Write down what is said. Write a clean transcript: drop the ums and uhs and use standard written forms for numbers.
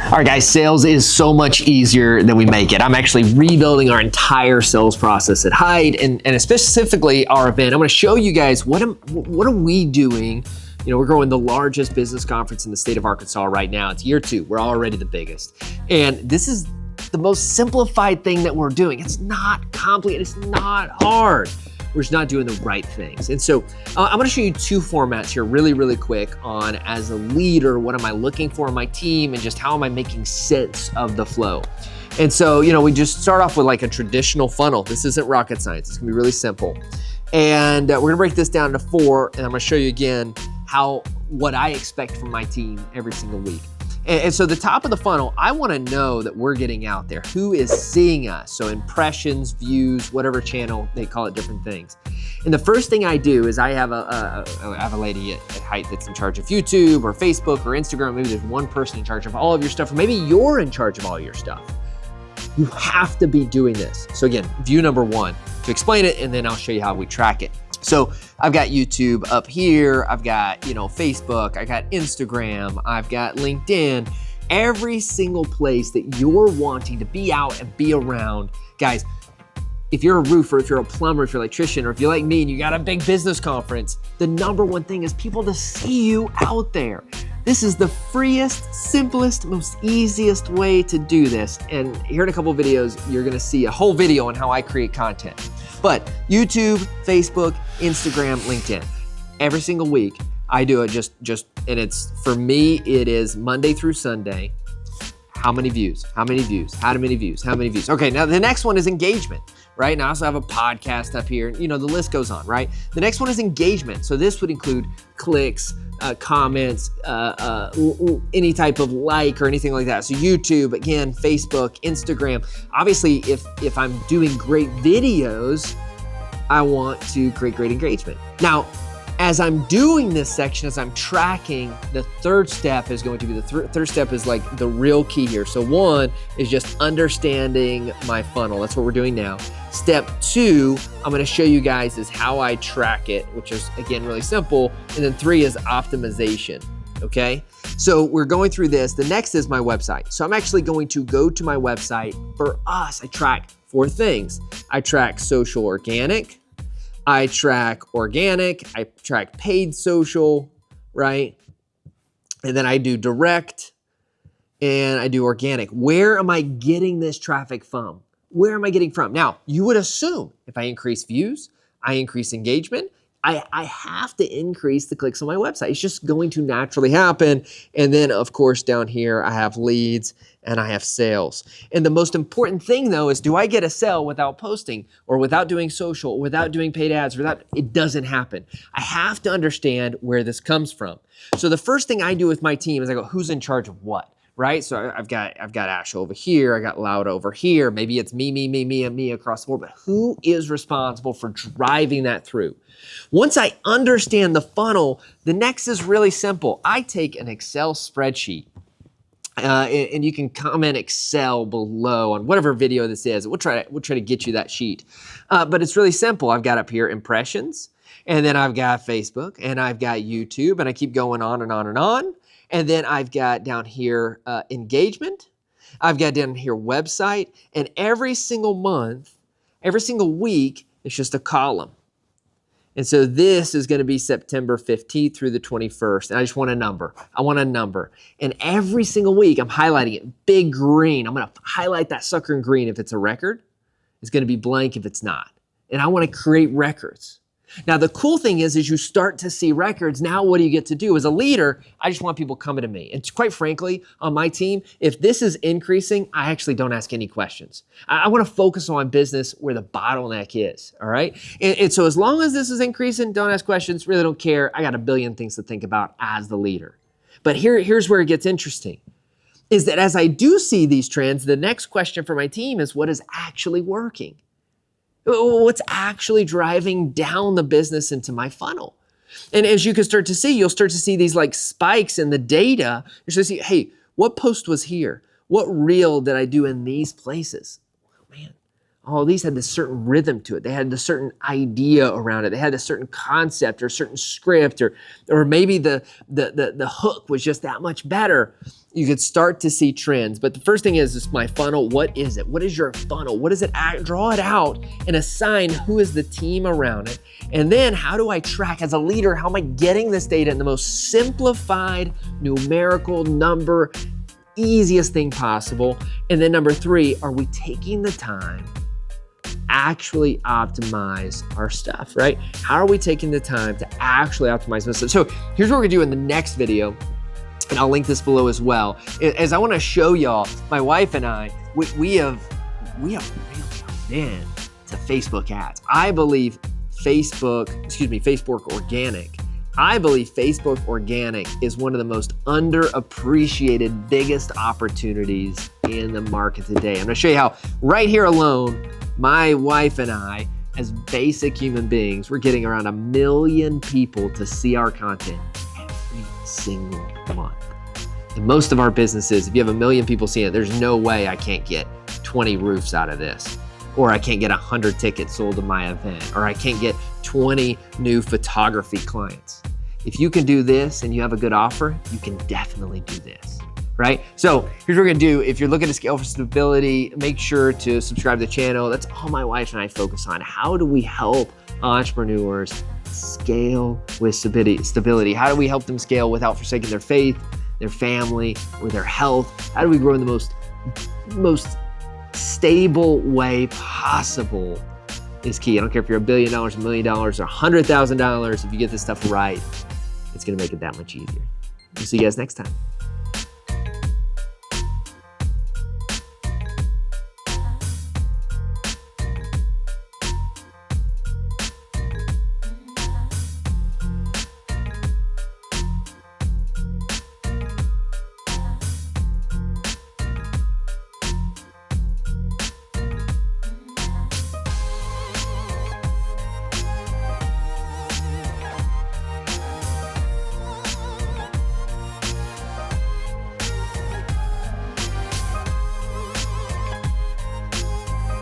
All right, guys, sales is so much easier than we make it. I'm actually rebuilding our entire sales process at Hyde and specifically our event. I'm going to show you guys what are we doing. You know, we're growing the largest business conference in the state of Arkansas right now. It's year 2. We're already the biggest. And this is the most simplified thing that we're doing. It's not complicated. It's not hard. We're just not doing the right things. And so I'm gonna show you 2 formats here really quick on, as a leader, what am I looking for in my team and just how am I making sense of the flow. And so, you know, we just start off with like a traditional funnel. This isn't rocket science. It's gonna be really simple. And we're gonna break this down to 4, and I'm gonna show you again what I expect from my team every single week. And so the top of the funnel, I wanna know that we're getting out there. Who is seeing us? So impressions, views, whatever channel, they call it different things. And the first thing I do is I have a lady at Hyde that's in charge of YouTube or Facebook or Instagram. Maybe there's one person in charge of all of your stuff, or maybe you're in charge of all your stuff. You have to be doing this. So again, view number 1, to explain it, and then I'll show you how we track it. So I've got YouTube up here, I've got, you know, Facebook, I got Instagram, I've got LinkedIn. Every single place that you're wanting to be out and be around. Guys, if you're a roofer, if you're a plumber, if you're an electrician, or if you're like me and you got a big business conference, the number one thing is people to see you out there. This is the freest, simplest, most easiest way to do this. And here in a couple of videos, you're gonna see a whole video on how I create content. But YouTube, Facebook, Instagram, LinkedIn. Every single week, I do it and it's, for me, it is Monday through Sunday. How many views? How many views? How many views? How many views? Okay, now the next one is engagement, right? And I also have a podcast up here. You know, the list goes on, right? The next one is engagement. So this would include clicks, comments, any type of like or anything like that. So YouTube, again, Facebook, Instagram. Obviously, if I'm doing great videos, I want to create great engagement. Now, as I'm doing this section, as I'm tracking, the third step is going to be, the third step is like the real key here. So 1 is just understanding my funnel. That's what we're doing now. Step 2, I'm gonna show you guys is how I track it, which is, again, really simple. And then 3 is optimization, okay? So we're going through this. The next is my website. So I'm actually going to go to my website. For us, I track 4 things. I track social organic, I track organic, I track paid social, right? And then I do direct and I do organic. Where am I getting this traffic from? Where am I getting from? Now, you would assume if I increase views, I increase engagement, I have to increase the clicks on my website. It's just going to naturally happen. And then, of course, down here, I have leads and I have sales. And the most important thing, though, is do I get a sale without posting or without doing social, or without doing paid ads? It doesn't happen. I have to understand where this comes from. So the first thing I do with my team is I go, who's in charge of what? Right? So I've got Ash over here, I got Loud over here. Maybe it's me, and me across the board, but who is responsible for driving that through? Once I understand the funnel, the next is really simple. I take an Excel spreadsheet, and you can comment Excel below on whatever video this is. We'll try to get you that sheet. But it's really simple. I've got up here impressions, and then I've got Facebook, and I've got YouTube, and I keep going on and on and on. And then I've got down here engagement. I've got down here website. And every single month, every single week, it's just a column. And so this is going to be September 15th through the 21st. And I just want a number. I want a number. And every single week, I'm highlighting it big green. I'm going to highlight that sucker in green if it's a record. It's going to be blank if it's not. And I want to create records. Now, the cool thing is you start to see records. Now, what do you get to do? As a leader, I just want people coming to me. And quite frankly, on my team, if this is increasing, I actually don't ask any questions. I want to focus on business where the bottleneck is, all right? And so as long as this is increasing, don't ask questions, really don't care. I got a billion things to think about as the leader. But here's where it gets interesting, is that as I do see these trends, the next question for my team is what is actually working? What's actually driving down the business into my funnel? And as you can start to see, you'll start to see these like spikes in the data. You're going to see, hey, what post was here? What reel did I do in these places? Oh, man, all these had this certain rhythm to it. They had this certain idea around it. They had a certain concept or a certain script, or maybe the hook was just that much better. You could start to see trends. But the first thing is my funnel. What is it? What is your funnel? What does it draw it out and assign who is the team around it? And then how do I track as a leader? How am I getting this data in the most simplified numerical number, easiest thing possible? And then number 3, are we taking the time actually optimize our stuff, right? How are we taking the time to actually optimize this? So here's what we're gonna do in the next video, and I'll link this below as well, is I wanna show y'all, my wife and I, we have really been to Facebook ads. I believe Facebook organic. I believe Facebook organic is one of the most underappreciated, biggest opportunities in the market today. I'm gonna show you how right here alone, my wife and I, as basic human beings, we're getting around 1 million people to see our content every single month. And most of our businesses, if you have 1 million people seeing it, there's no way I can't get 20 roofs out of this, or I can't get 100 tickets sold to my event, or I can't get 20 new photography clients. If you can do this and you have a good offer, you can definitely do this, right? So here's what we're gonna do. If you're looking to scale for stability, make sure to subscribe to the channel. That's all my wife and I focus on. How do we help entrepreneurs scale with stability? How do we help them scale without forsaking their faith, their family, or their health? How do we grow in the most stable way possible is key. I don't care if you're $1 billion, $1 million, or $100,000. If you get this stuff right, it's gonna make it that much easier. We'll see you guys next time.